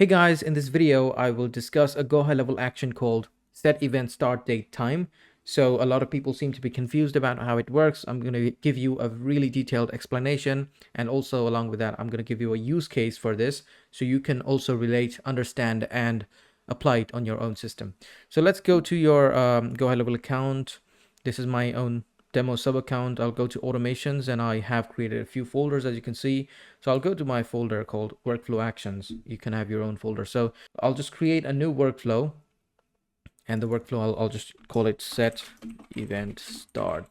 Hey guys, in this video, I will discuss a GoHighLevel action called set event start date time. So a lot of people seem to be confused about how it works. I'm going to give you a really detailed explanation. And also along with that, I'm going to give you a use case for this so you can also relate, understand, and apply it on your own system. So let's go to your GoHighLevel account. This is my own demo sub account. I'll go to automations and I have created a few folders, as you can see. So I'll go to my folder called workflow actions. You can have your own folder. So I'll just create a new workflow, and the workflow, I'll just call it set event start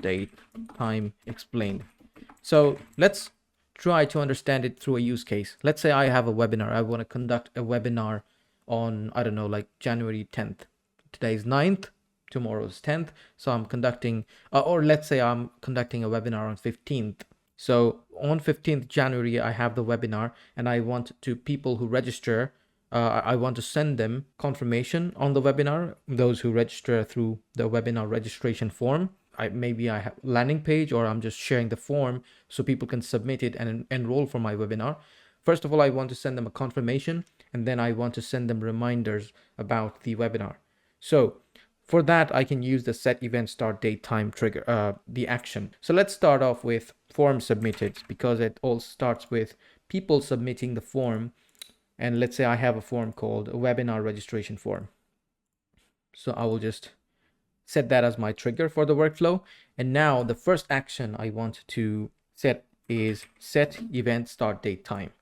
date time explained. So let's try to understand it through a use case. Let's say I have a webinar. I want to conduct a webinar on, I don't know, like January 10th. Today is 9th. Tomorrow's 10th. So I'm conducting, or let's say I'm conducting a webinar on 15th. So on 15th January, I have the webinar and I want to people who register, I want to send them confirmation on the webinar, those who register through the webinar registration form. Maybe I have landing page, or I'm just sharing the form so people can submit it and enroll for my webinar. First of all, I want to send them a confirmation, and then I want to send them reminders about the webinar. So for that, I can use the set event start date time trigger, the action. So let's start off with form submitted, because it all starts with people submitting the form. And let's say I have a form called a webinar registration form. So I will just set that as my trigger for the workflow. And now the first action I want to set is set event start date time.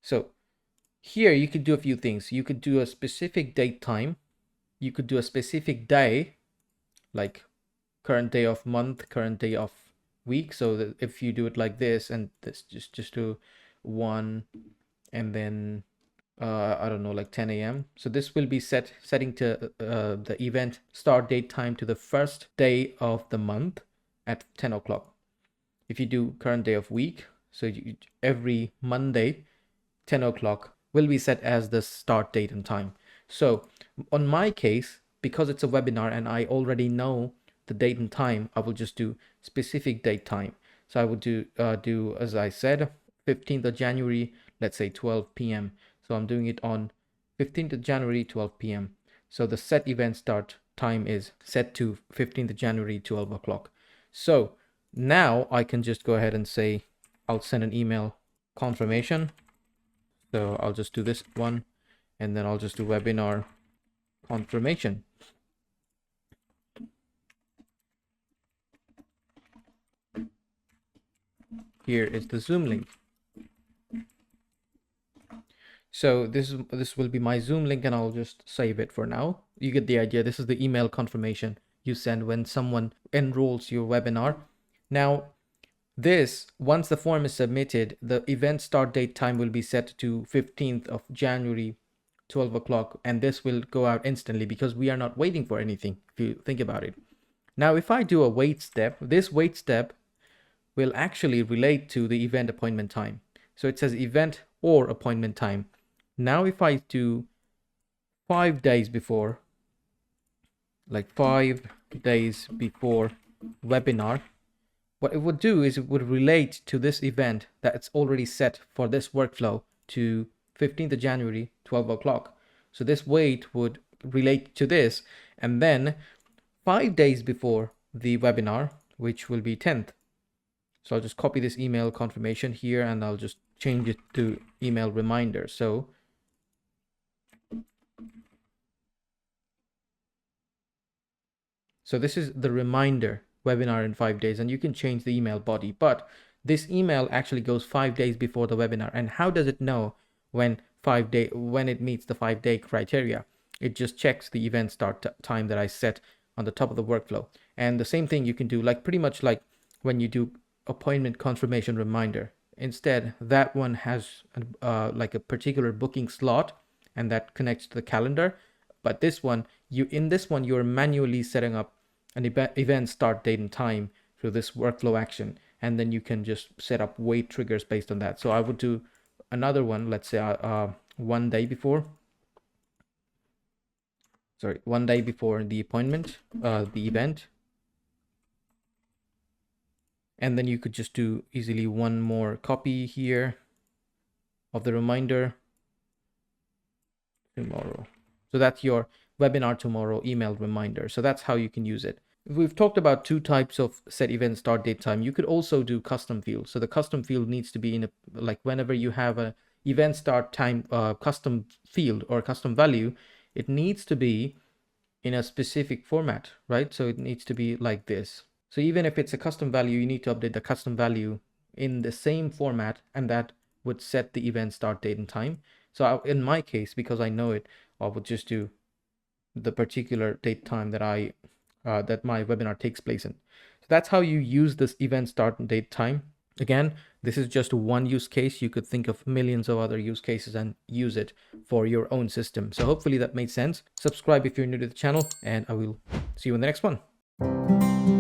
So here you could do a few things. You could do a specific date time. You could do a specific day, like current day of month, current day of week. So that if you do it like this, and this just do 1 and then I don't know, like 10 a.m. So this will be setting to the event start date time to the first day of the month at 10 o'clock. If you do current day of week, so every Monday 10 o'clock will be set as the start date and time. So on my case, because it's a webinar and I already know the date and time, I will just do specific date time. So I would do as I said, 15th of January, let's say 12 p.m. So I'm doing it on 15th of January, 12 p.m. So the set event start time is set to 15th of January, 12 o'clock. So now I can just go ahead and say, I'll send an email confirmation. So I'll just do this one, and then I'll just do webinar confirmation. Here is the Zoom link. So this will be my Zoom link, and I'll just save it for now. You get the idea. This is the email confirmation you send when someone enrolls your webinar. Now, once the form is submitted, the event start date time will be set to 15th of January, 12 o'clock, and this will go out instantly because we are not waiting for anything, if you think about it. Now, if I do a wait step, this wait step will actually relate to the event appointment time. So it says event or appointment time. Now, if I do 5 days before, like 5 days before webinar, what it would do is it would relate to this event that's already set for this workflow to 15th of January, 12 o'clock. So this wait would relate to this, and then 5 days before the webinar, which will be 10th. So I'll just copy this email confirmation here, and I'll just change it to email reminder. So this is the reminder webinar in 5 days, and you can change the email body, but this email actually goes 5 days before the webinar. And how does it know when it meets the 5-day criteria? It just checks the event start time that I set on the top of the workflow. And the same thing you can do, like pretty much like when you do appointment confirmation reminder. Instead, that one has like a particular booking slot, and that connects to the calendar. But this one, you're manually setting up an event start date and time through this workflow action, and then you can just set up wait triggers based on that. So I would do another one, let's say 1 day before, sorry, 1 day before the appointment, the event. And then you could just do easily one more copy here of the reminder, tomorrow. So that's your webinar tomorrow email reminder. So that's how you can use it. We've talked about two types of set event start date time. You could also do custom field. So the custom field needs to be in a, like whenever you have a event start time custom field or custom value, it needs to be in a specific format, right? So it needs to be like this. So even if it's a custom value, you need to update the custom value in the same format, and that would set the event start date and time. So in my case, because I know it, I would just do the particular date time that that my webinar takes place in. So that's how you use this event start and date time. Again, this is just one use case. You could think of millions of other use cases and use it for your own system. So hopefully that made sense. Subscribe if you're new to the channel, and I will see you in the next one.